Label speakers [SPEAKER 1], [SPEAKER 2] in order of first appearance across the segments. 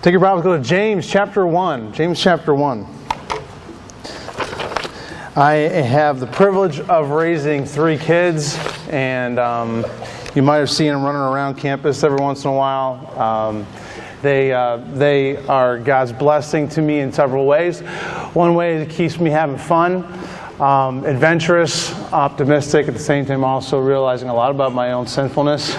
[SPEAKER 1] Take your Bibles, go to James chapter 1. James chapter 1. I have the privilege of raising 3 kids, and you might have seen them running around campus every once in a while. They are God's blessing to me in several ways. One way is it keeps me having fun, adventurous, optimistic, at the same time also realizing a lot about my own sinfulness.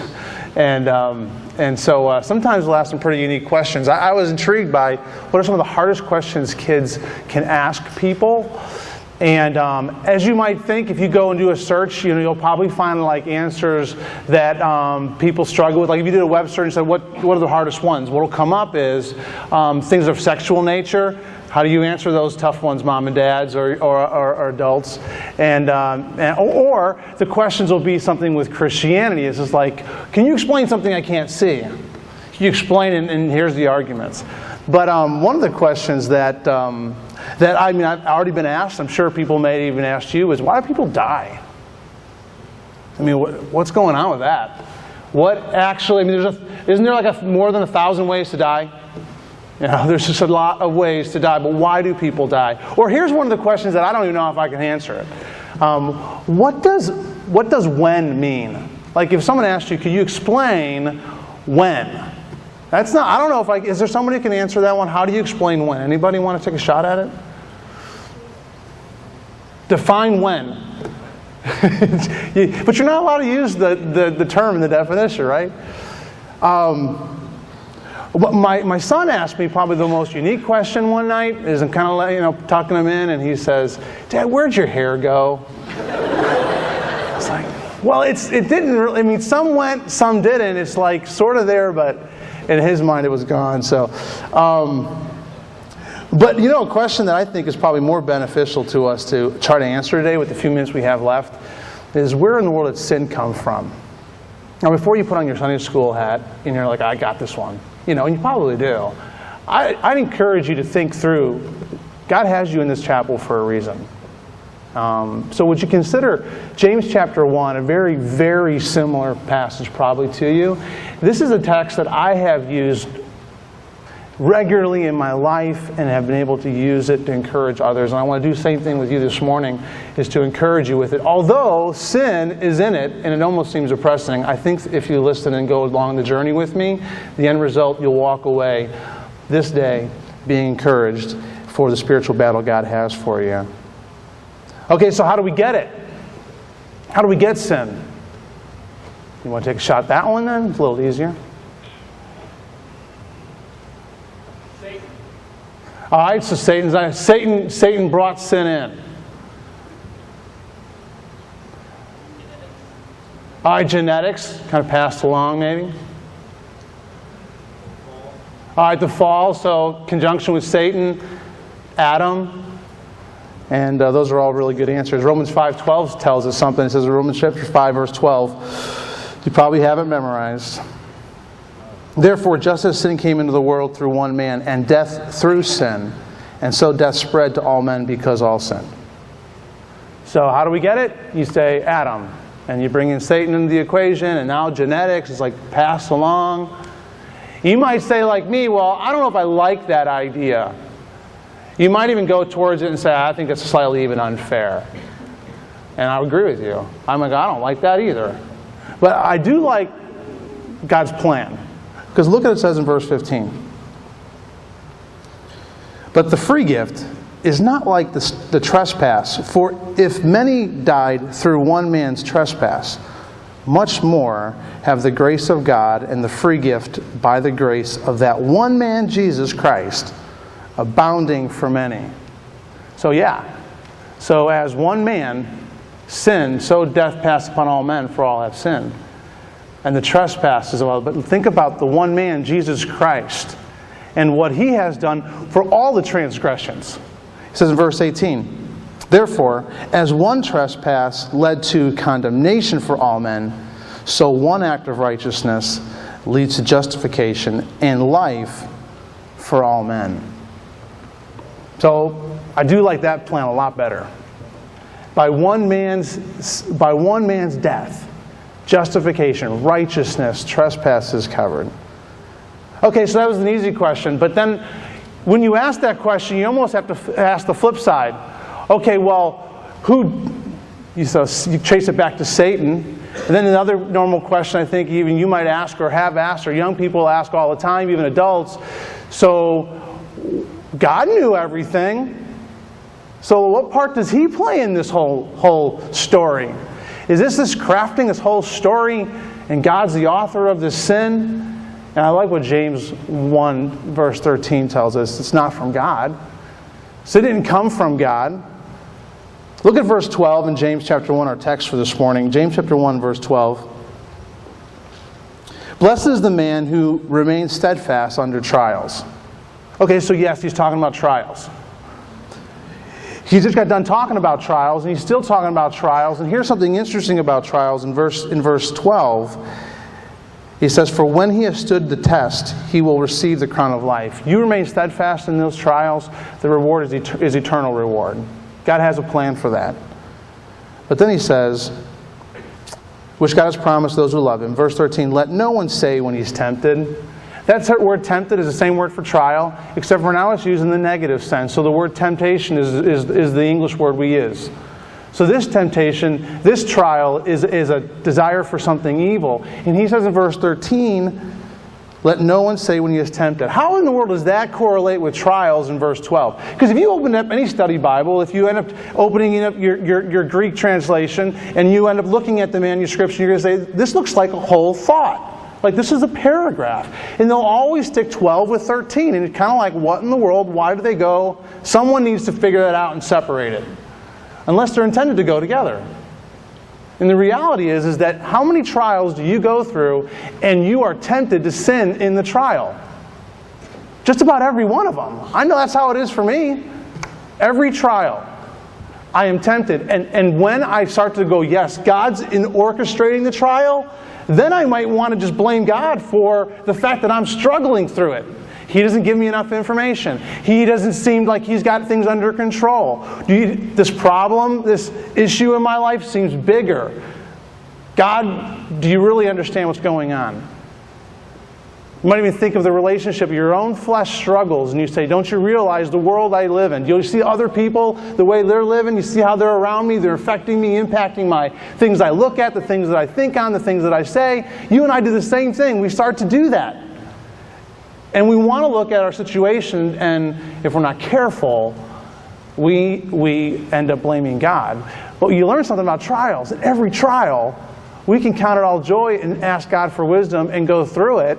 [SPEAKER 1] And so sometimes we'll ask some pretty unique questions. I was intrigued by what are some of the hardest questions kids can ask people. And as you might think, if you go and do a search, you'll probably find like answers that people struggle with. Like if you did a web search and said, what are the hardest ones? What will come up is things of sexual nature. How do you answer those tough ones, mom and dads or adults? Or the questions will be something with Christianity. It's just like, can you explain something I can't see? Can you explain it, and here's the arguments. But one of the questions that I've already been asked, I'm sure people may have even asked you, is why do people die? I mean, what's going on with that? What actually, isn't there like more than 1,000 ways to die? There's just a lot of ways to die, but why do people die? Or here's one of the questions that I don't even know if I can answer it. What does when mean? Like if someone asked you, could you explain when? I don't know is there somebody who can answer that one? How do you explain when? Anybody want to take a shot at it? Define when. But you're not allowed to use the term in the definition, right? My son asked me probably the most unique question one night. Is I'm kind of tucking him in, and he says, "Dad, where'd your hair go?" It's like, well, it didn't really. I mean, some went, some didn't. It's like sort of there, but in his mind it was gone. So, but a question that I think is probably more beneficial to us to try to answer today with the few minutes we have left is, where in the world did sin come from? Now, before you put on your Sunday school hat and you're like, I got this one. And you probably do. I'd encourage you to think through, God has you in this chapel for a reason. So would you consider James chapter 1, a very, very similar passage probably to you. This is a text that I have used regularly in my life and have been able to use it to encourage others. And I want to do the same thing with you this morning, is to encourage you with it. Although sin is in it, and it almost seems depressing, I think if you listen and go along the journey with me, the end result, you'll walk away this day being encouraged for the spiritual battle God has for you. Okay, so how do we get it? How do we get sin? You want to take a shot at that one then? It's a little easier. All right, so Satan brought sin in. All right, genetics, kind of passed along maybe. All right, the fall, so conjunction with Satan, Adam, and those are all really good answers. Romans 5:12 tells us something. It says in Romans chapter 5, verse 12. You probably have it memorized. Therefore, just as sin came into the world through one man, and death through sin, and so death spread to all men because all sinned. So how do we get it? You say Adam, and you bring in Satan into the equation, and now genetics is like passed along. You might say like me, well, I don't know if I like that idea. You might even go towards it and say, I think that's slightly even unfair. And I agree with you. I'm like, I don't like that either. But I do like God's plan. Because look at what it says in verse 15. But the free gift is not like the trespass. For if many died through one man's trespass, much more have the grace of God and the free gift by the grace of that one man, Jesus Christ, abounding for many. So So as one man sinned, so death passed upon all men, for all have sinned. And the trespass as well. But think about the one man, Jesus Christ, and what He has done for all the transgressions. It says in verse 18, therefore, as one trespass led to condemnation for all men, so one act of righteousness leads to justification and life for all men. So I do like that plan a lot better. By one man's death, justification, righteousness, trespasses covered. Okay, so that was an easy question. But then when you ask that question, you almost have to ask the flip side. Okay, well, you trace it back to Satan. And then another normal question I think even you might ask or have asked, or young people ask all the time, even adults. So God knew everything. So what part does He play in this whole story? Is this crafting this whole story and God's the author of this sin? And I like what James 1 verse 13 tells us. It's not from God. Sin didn't come from God. Look at verse 12 in James chapter 1, our text for this morning. James chapter 1 verse 12. Blessed is the man who remains steadfast under trials. Okay, so yes, he's talking about trials. He just got done talking about trials, and he's still talking about trials. And here's something interesting about trials in verse 12. He says, for when he has stood the test, he will receive the crown of life. You remain steadfast in those trials, the reward is eternal reward. God has a plan for that. But then he says, which God has promised those who love Him. Verse 13, let no one say when he's tempted. That word tempted is the same word for trial, except for now it's used in the negative sense. So the word temptation is the English word we use. So this temptation, this trial, is a desire for something evil. And he says in verse 13, let no one say when he is tempted. How in the world does that correlate with trials in verse 12? Because if you open up any study Bible, if you end up opening up your Greek translation, and you end up looking at the manuscripts, and you're going to say, this looks like a whole thought. Like this is a paragraph. And they'll always stick 12 with 13. And it's kind of like, what in the world? Why do they go? Someone needs to figure that out and separate it. Unless they're intended to go together. And the reality is that how many trials do you go through and you are tempted to sin in the trial? Just about every one of them. I know that's how it is for me. Every trial, I am tempted. And when I start to go, yes, God's in orchestrating the trial, then I might want to just blame God for the fact that I'm struggling through it. He doesn't give me enough information. He doesn't seem like He's got things under control. This problem, this issue in my life seems bigger. God, do you really understand what's going on? You might even think of the relationship, your own flesh struggles, and you say, don't you realize the world I live in? Do you see other people, the way they're living? You see how they're around me? They're affecting me, impacting my things I look at, the things that I think on, the things that I say. You and I do the same thing. We start to do that. And we want to look at our situation, and if we're not careful, we end up blaming God. But you learn something about trials. In every trial, we can count it all joy and ask God for wisdom and go through it.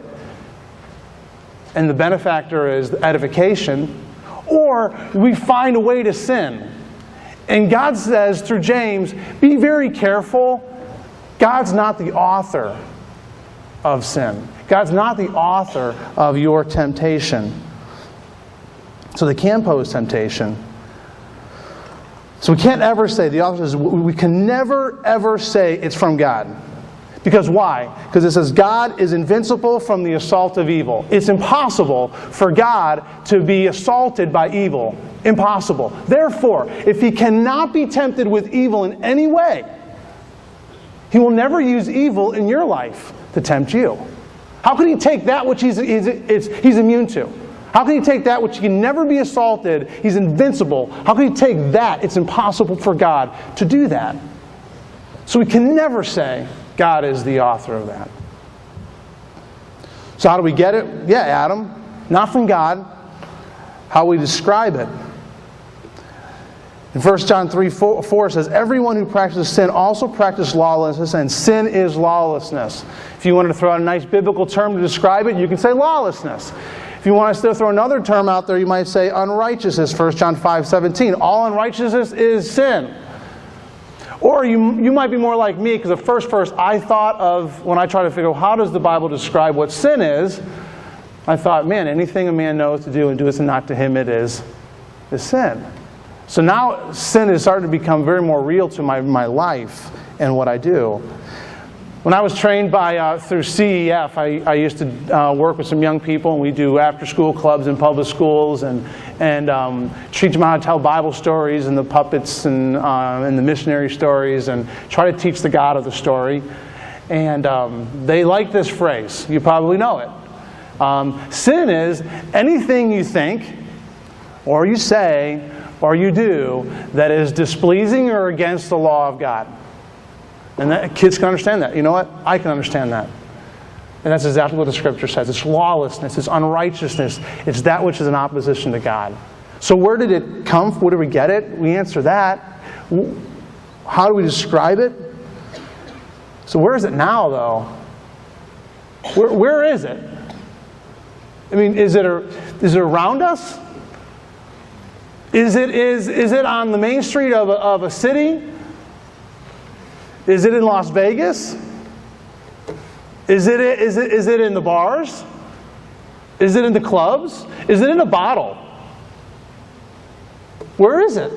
[SPEAKER 1] And the benefactor is edification. Or we find a way to sin. And God says through James, be very careful. God's not the author of sin. God's not the author of your temptation. So they can pose temptation. So we can't ever say, the author says, we can never ever say it's from God. Because why? Because it says God is invincible from the assault of evil. It's impossible for God to be assaulted by evil. Impossible. Therefore, if He cannot be tempted with evil in any way, He will never use evil in your life to tempt you. How can He take that which He's immune to? How can He take that which can never be assaulted? He's invincible. How can He take that? It's impossible for God to do that. So we can never say God is the author of that. So how do we get it? Yeah, Adam. Not from God. How we describe it. In 1 John 3:4 says, everyone who practices sin also practices lawlessness, and sin is lawlessness. If you wanted to throw out a nice biblical term to describe it, you can say lawlessness. If you want to throw another term out there, you might say unrighteousness, 1 John 5:17. All unrighteousness is sin. Or you might be more like me, because the first I thought of, when I try to figure out how does the Bible describe what sin is, I thought, man, anything a man knows to do and doeth not to him it is sin. So now sin is starting to become very more real to my life and what I do. When I was trained through CEF, I used to work with some young people, and we do after-school clubs in public schools and teach them how to tell Bible stories and the puppets and the missionary stories, and try to teach the God of the story. And they like this phrase. You probably know it. Sin is anything you think, or you say, or you do that is displeasing or against the law of God. And that, kids can understand that. You know what? I can understand that. And that's exactly what the Scripture says. It's lawlessness. It's unrighteousness. It's that which is in opposition to God. So where did it come from? Where did we get it? We answer that. How do we describe it? So where is it now, though? Where is it? I mean, is it around us? Is it on the main street of a city? Is it in Las Vegas? Is it in the bars? Is it in the clubs? Is it in a bottle? Where is it?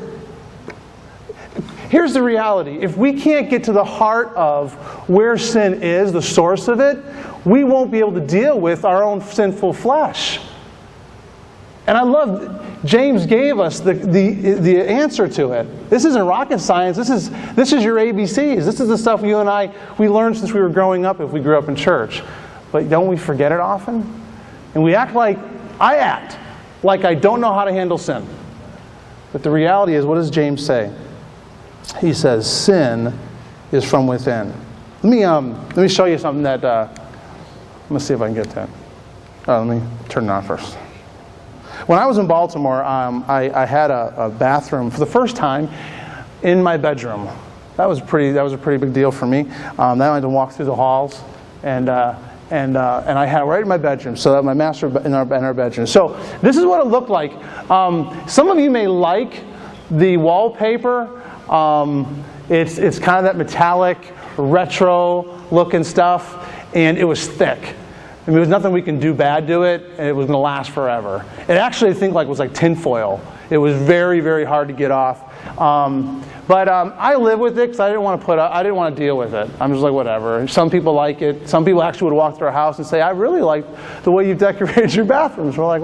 [SPEAKER 1] Here's the reality. If we can't get to the heart of where sin is, the source of it, we won't be able to deal with our own sinful flesh. And I love, James gave us the answer to it. This isn't rocket science. This is your ABCs. This is the stuff you and I, we learned since we were growing up if we grew up in church. But don't we forget it often? And we act like I don't know how to handle sin. But the reality is, what does James say? He says, sin is from within. Let me show you something that, let me see if I can get that. Let me turn it on first. When I was in Baltimore, I had a bathroom for the first time in my bedroom. That was a pretty big deal for me. Then I had to walk through the halls, and I had it right in my bedroom, so that my master in our bedroom. So this is what it looked like. Some of you may like the wallpaper. It's kind of that metallic, retro looking stuff, and it was thick. I mean, there was nothing we can do bad to it, and it was going to last forever. It actually, I think, was like tinfoil. It was very, very hard to get off. But I live with it because I didn't want to deal with it. I'm just like, whatever. Some people like it. Some people actually would walk through our house and say, I really like the way you've decorated your bathrooms. We're like,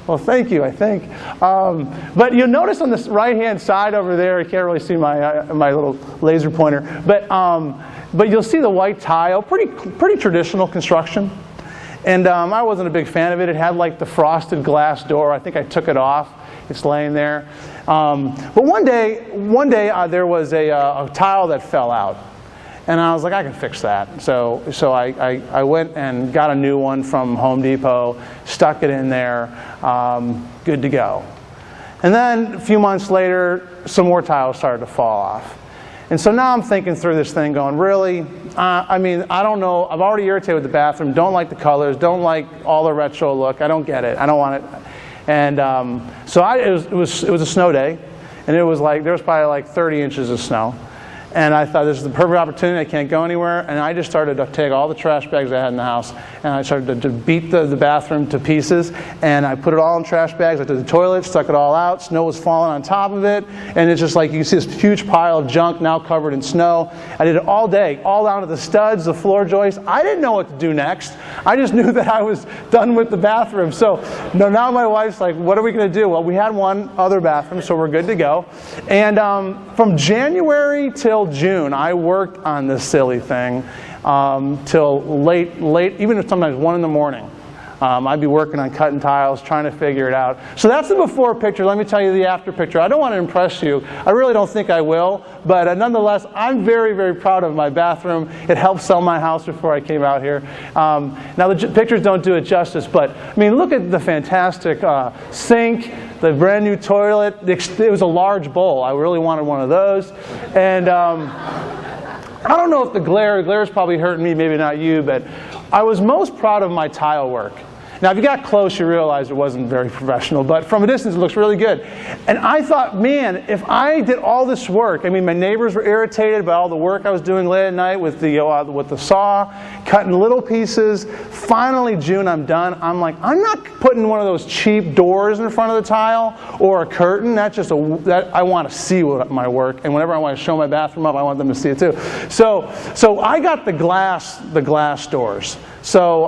[SPEAKER 1] well, thank you, I think. But you'll notice on this right-hand side over there, you can't really see my little laser pointer, but you'll see the white tile, pretty traditional construction. And I wasn't a big fan of it. It had like the frosted glass door. I think I took it off. It's laying there. But one day there was a tile that fell out. And I was like, I can fix that. So I went and got a new one from Home Depot, stuck it in there, good to go. And then a few months later, some more tiles started to fall off. And so now I'm thinking through this thing going, really? I mean, I don't know. I'm already irritated with the bathroom. Don't like the colors. Don't like all the retro look. I don't get it. I don't want it. And it was a snow day. And it was like, there was probably like 30 inches of snow. And I thought, this is the perfect opportunity. I can't go anywhere. And I just started to take all the trash bags I had in the house, and I started to beat the bathroom to pieces. And I put it all in trash bags. I did the toilet, stuck it all out. Snow was falling on top of it. And it's just like, you can see this huge pile of junk now covered in snow. I did it all day, all down to the studs, the floor joists. I didn't know what to do next. I just knew that I was done with the bathroom. So now my wife's like, what are we going to do? Well, we had one other bathroom, so we're good to go. And from January till June, I worked on this silly thing till late, even sometimes 1 in the morning. I'd be working on cutting tiles, trying to figure it out. So that's the before picture. Let me tell you the after picture. I don't want to impress you. I really don't think I will. But nonetheless, I'm very, very proud of my bathroom. It helped sell my house before I came out here. Now, the pictures don't do it justice. But, I mean, look at the fantastic sink, the brand new toilet. It was a large bowl. I really wanted one of those. And I don't know if the glare is probably hurting me, maybe not you, but I was most proud of my tile work. Now, if you got close, you realize it wasn't very professional, but from a distance, it looks really good. And I thought, man, if I did all this work, I mean, my neighbors were irritated by all the work I was doing late at night with the saw, cutting little pieces. Finally, June, I'm done. I'm like, I'm not putting one of those cheap doors in front of the tile or a curtain. That's just I want to see my work, and whenever I want to show my bathroom up, I want them to see it too. So I got the glass doors. So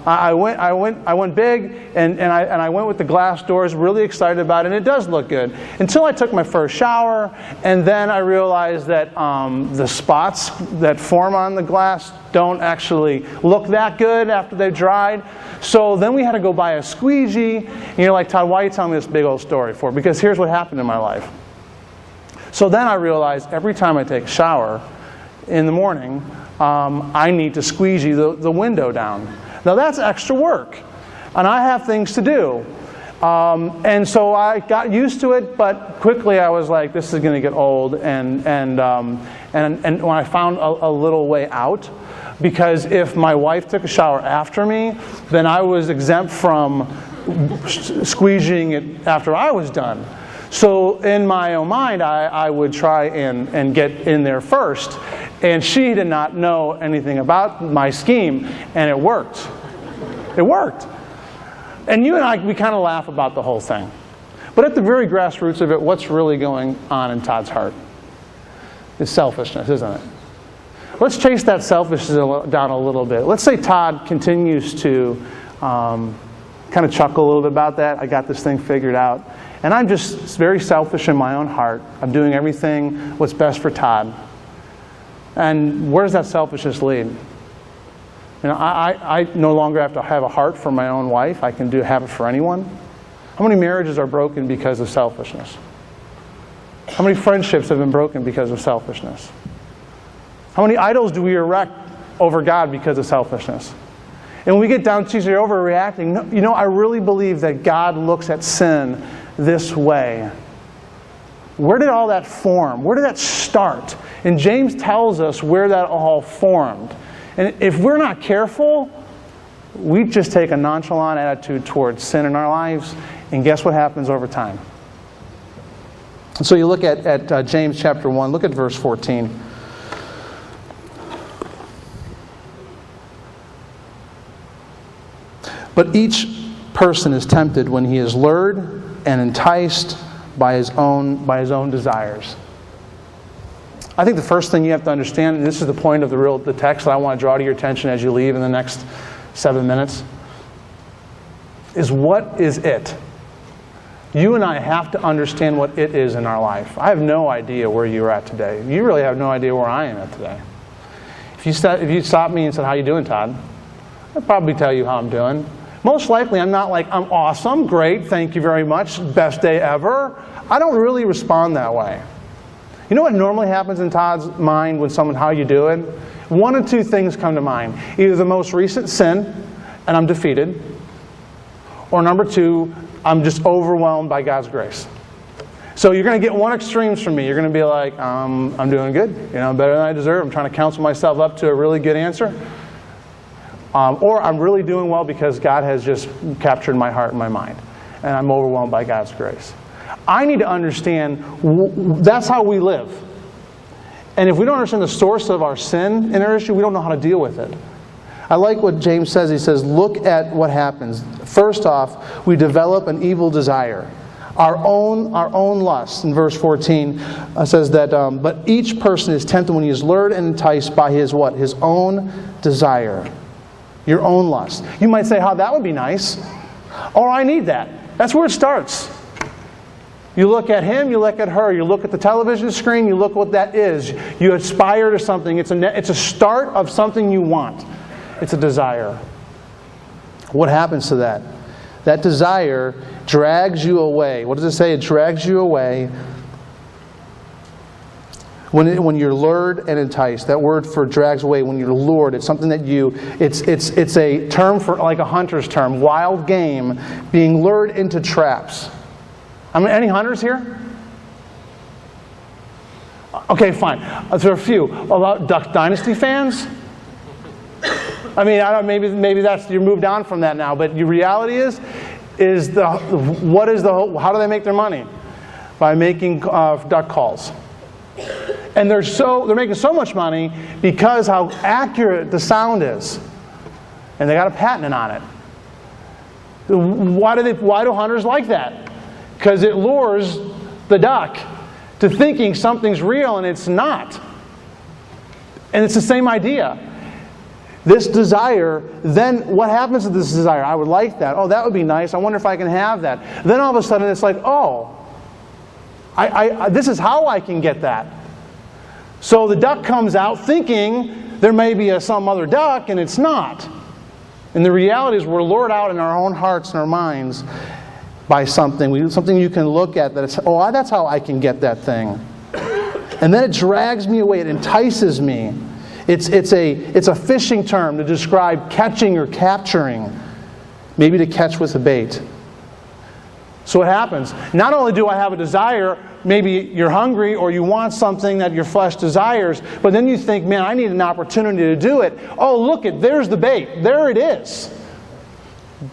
[SPEAKER 1] I went went big, and I went with the glass doors, really excited about it, and it does look good. Until I took my first shower, and then I realized that the spots that form on the glass don't actually look that good after they've dried. So then we had to go buy a squeegee, and you're like, Todd, why are you telling me this big old story for? Because here's what happened in my life. So then I realized every time I take a shower in the morning, I need to squeegee the window down. Now that's extra work, and I have things to do. And so I got used to it, but quickly I was like, this is going to get old. And when I found a little way out, because if my wife took a shower after me, then I was exempt from squeegeeing it after I was done. So in my own mind, I would try and get in there first. And she did not know anything about my scheme, and it worked. It worked. And you and I, we kind of laugh about the whole thing. But at the very grassroots of it, what's really going on in Todd's heart is selfishness, isn't it? Let's chase that selfishness down a little bit. Let's say Todd continues to kind of chuckle a little bit about that. I got this thing figured out. And I'm just very selfish in my own heart. I'm doing everything what's best for Todd. And where does that selfishness lead? You know, I no longer have to have a heart for my own wife. I can have it for anyone. How many marriages are broken because of selfishness? How many friendships have been broken because of selfishness? How many idols do we erect over God because of selfishness? And when we get down to you're overreacting, you know, I really believe that God looks at sin this way. Where did all that form? Where did that start? And James tells us where that all formed. And if we're not careful, we just take a nonchalant attitude towards sin in our lives, and guess what happens over time? And so you look at James chapter 1, look at verse 14. But each person is tempted when he is lured and enticed by his own desires. I think the first thing you have to understand, and this is the point of the text that I want to draw to your attention as you leave in the next 7 minutes, is what is it? You and I have to understand what it is in our life. I have no idea where you're at today. You really have no idea where I am at today. If you stopped me and said, "How you doing, Todd?" I'd probably tell you how I'm doing. Most likely I'm not like, "I'm awesome, great, thank you very much, best day ever." I don't really respond that way. You know what normally happens in Todd's mind when someone, "How you doing?" One of two things come to mind. Either the most recent sin, and I'm defeated, or number two, I'm just overwhelmed by God's grace. So you're going to get one extremes from me. You're going to be like, I'm doing good, I'm better than I deserve. I'm trying to counsel myself up to a really good answer. Or I'm really doing well because God has just captured my heart and my mind, and I'm overwhelmed by God's grace. I need to understand that's how we live. And if we don't understand the source of our sin in our issue, we don't know how to deal with it. I like what James says. He says, look at what happens. First off, we develop an evil desire. Our own lust. In verse 14 says that, but each person is tempted when he is lured and enticed by his what? His own desire. Your own lust. You might say, "How that would be nice." Or, "I need that." That's where it starts. You look at him, you look at her, you look at the television screen, you look what that is. You aspire to something. It's a start of something you want. It's a desire. What happens to that? That desire drags you away. What does it say? It drags you away when you're lured and enticed. That word for drags away, when you're lured, it's something that it's a term for, like a hunter's term, wild game being lured into traps. I mean, any hunters here? Okay, fine. There are a few. About Duck Dynasty fans? I mean, maybe that's, you moved on from that now, but the reality is how do they make their money? By making duck calls. And they're making so much money because how accurate the sound is. And they got a patent on it. Why do hunters like that? Because it lures the duck to thinking something's real and it's not. And it's the same idea. This desire, then what happens to this desire? I would like that. Oh, that would be nice. I wonder if I can have that. Then all of a sudden it's like, oh, this is how I can get that. So the duck comes out thinking there may be some other duck, and it's not. And the reality is we're lured out in our own hearts and our minds by something. Something you can look at that it's, oh, that's how I can get that thing. And then it drags me away. It entices me. It's a fishing term to describe catching or capturing. Maybe to catch with a bait. So what happens? Not only do I have a desire, maybe you're hungry or you want something that your flesh desires, but then you think, man, I need an opportunity to do it. Oh, look, there's the bait. There it is.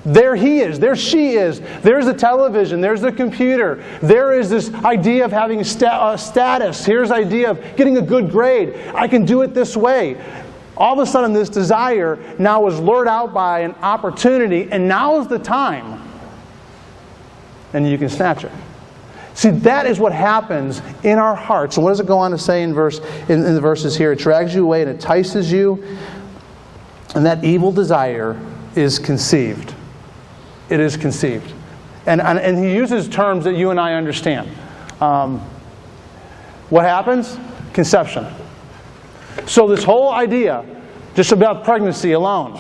[SPEAKER 1] There he is. There she is. There's the television. There's the computer. There is this idea of having status. Here's the idea of getting a good grade. I can do it this way. All of a sudden, this desire now is lured out by an opportunity, and now is the time. And you can snatch it. See, that is what happens in our hearts. And what does it go on to say in the verses here? It drags you away and entices you, and that evil desire is conceived. It is conceived. And he uses terms that you and I understand. What happens? Conception. So this whole idea, just about pregnancy alone,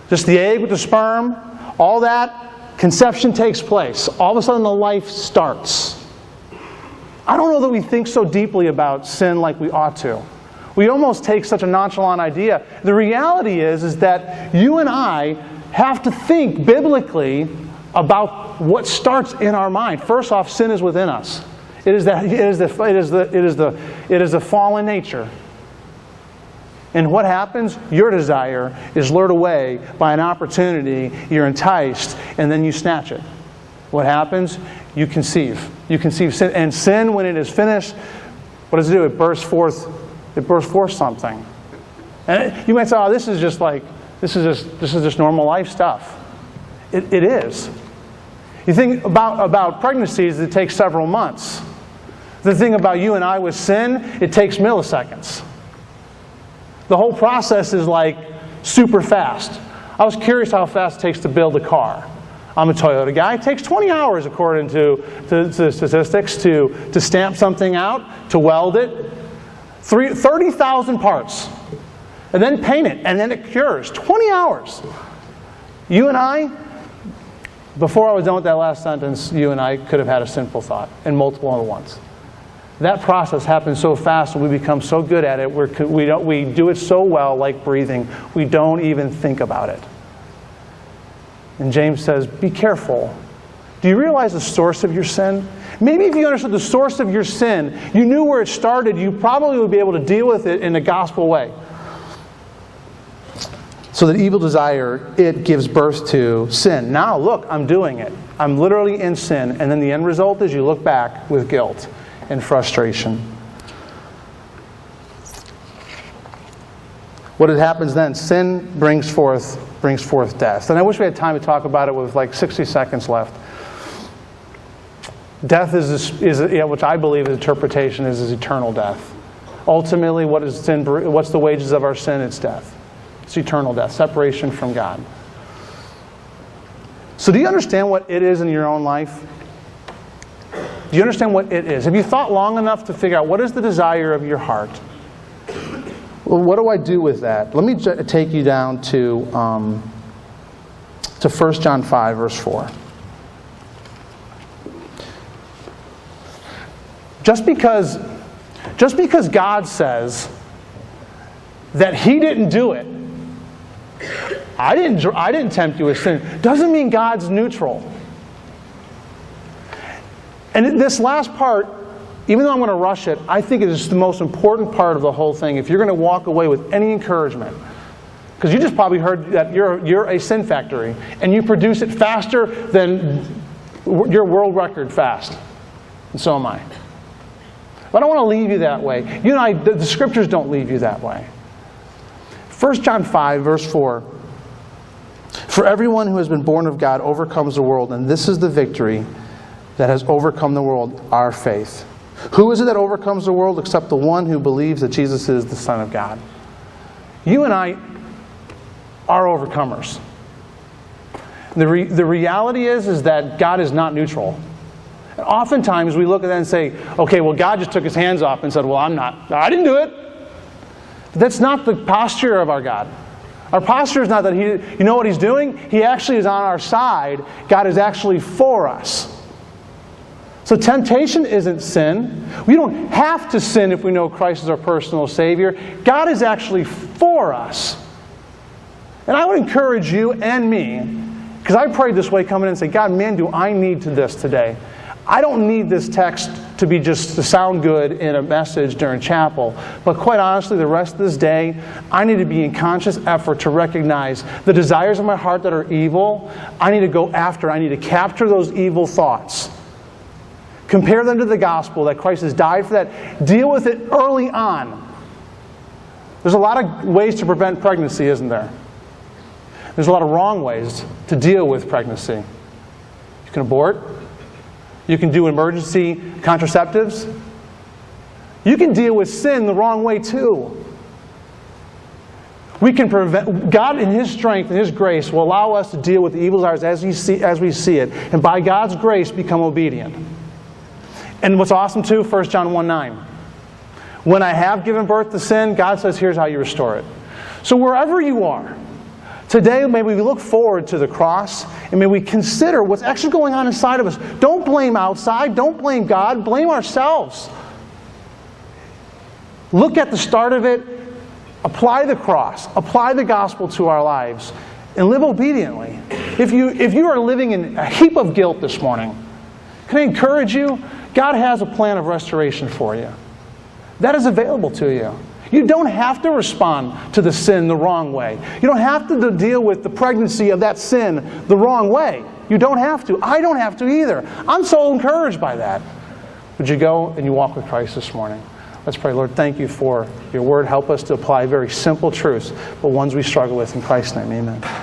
[SPEAKER 1] just the egg with the sperm, all that, conception takes place. All of a sudden the life starts. I don't know that we think so deeply about sin like we ought to. We almost take such a nonchalant idea. The reality is that you and I have to think biblically about what starts in our mind. First off, sin is within us. It is the fallen nature. And what happens? Your desire is lured away by an opportunity. You're enticed, and then you snatch it. What happens? You conceive. You conceive sin, and sin, when it is finished, what does it do? It bursts forth. It bursts forth something. And you might say, "Oh, this is just normal life stuff." It is. You think about pregnancies, it takes several months. The thing about you and I with sin, it takes milliseconds. The whole process is like super fast. I was curious how fast it takes to build a car. I'm a Toyota guy. It takes 20 hours, according to statistics, to stamp something out, to weld it. 30,000 parts. And then paint it, and then it cures. 20 hours. You and I, before I was done with that last sentence, you and I could have had a sinful thought, and multiple at once. That process happens so fast, and we become so good at it. We do it so well, like breathing. We don't even think about it. And James says, be careful. Do you realize the source of your sin? Maybe if you understood the source of your sin, you knew where it started, you probably would be able to deal with it in a gospel way. So that evil desire, it gives birth to sin. Now, look, I'm doing it. I'm literally in sin. And then the end result is you look back with guilt and frustration. What happens then? Sin brings forth death. And I wish we had time to talk about it with like 60 seconds left. Death is which I believe is interpretation is eternal death. Ultimately, what's the wages of our sin? It's death. It's eternal death, separation from God. So do you understand what it is in your own life? Do you understand what it is? Have you thought long enough to figure out what is the desire of your heart? Well, what do I do with that? Let me take you down to 1 John 5, verse 4. Just because God says that He didn't do it, I didn't tempt you with sin, doesn't mean God's neutral. And this last part, even though I'm going to rush it, I think it is the most important part of the whole thing. If you're going to walk away with any encouragement, because you just probably heard that you're a sin factory, and you produce it faster than your world record fast. And so am I. But I don't want to leave you that way. You and I, the Scriptures don't leave you that way. 1 John 5, verse 4. For everyone who has been born of God overcomes the world, and this is the victory that has overcome the world, our faith. Who is it that overcomes the world except the one who believes that Jesus is the Son of God? You and I, are overcomers. The reality is that God is not neutral. And oftentimes we look at that and say, okay, well, God just took his hands off and said, well, I didn't do it. But that's not the posture of our God. Our posture is not that you know what he's doing? He actually is on our side. God is actually for us. So temptation isn't sin. We don't have to sin if we know Christ is our personal Savior. God is actually for us. And I would encourage you and me, because I prayed this way coming in and say, God, man, do I need to this today. I don't need this text to be just to sound good in a message during chapel. But quite honestly, the rest of this day, I need to be in conscious effort to recognize the desires of my heart that are evil. I need to go after, I need to capture those evil thoughts. Compare them to the gospel, that Christ has died for that. Deal with it early on. There's a lot of ways to prevent pregnancy, isn't there? There's a lot of wrong ways to deal with pregnancy. You can abort. You can do emergency contraceptives. You can deal with sin the wrong way too. We can prevent. God in His strength and His grace will allow us to deal with the evil desires as we see it. And by God's grace, become obedient. And what's awesome too, 1 John 1:9. When I have given birth to sin, God says, here's how you restore it. So wherever you are, today may we look forward to the cross, and may we consider what's actually going on inside of us. Don't blame outside, don't blame God, blame ourselves. Look at the start of it, apply the cross, apply the gospel to our lives, and live obediently. If you are living in a heap of guilt this morning, can I encourage you? God has a plan of restoration for you. That is available to you. You don't have to respond to the sin the wrong way. You don't have to deal with the pregnancy of that sin the wrong way. You don't have to. I don't have to either. I'm so encouraged by that. Would you go and you walk with Christ this morning? Let's pray. Lord, thank you for your word. Help us to apply very simple truths, but ones we struggle with. In Christ's name, amen.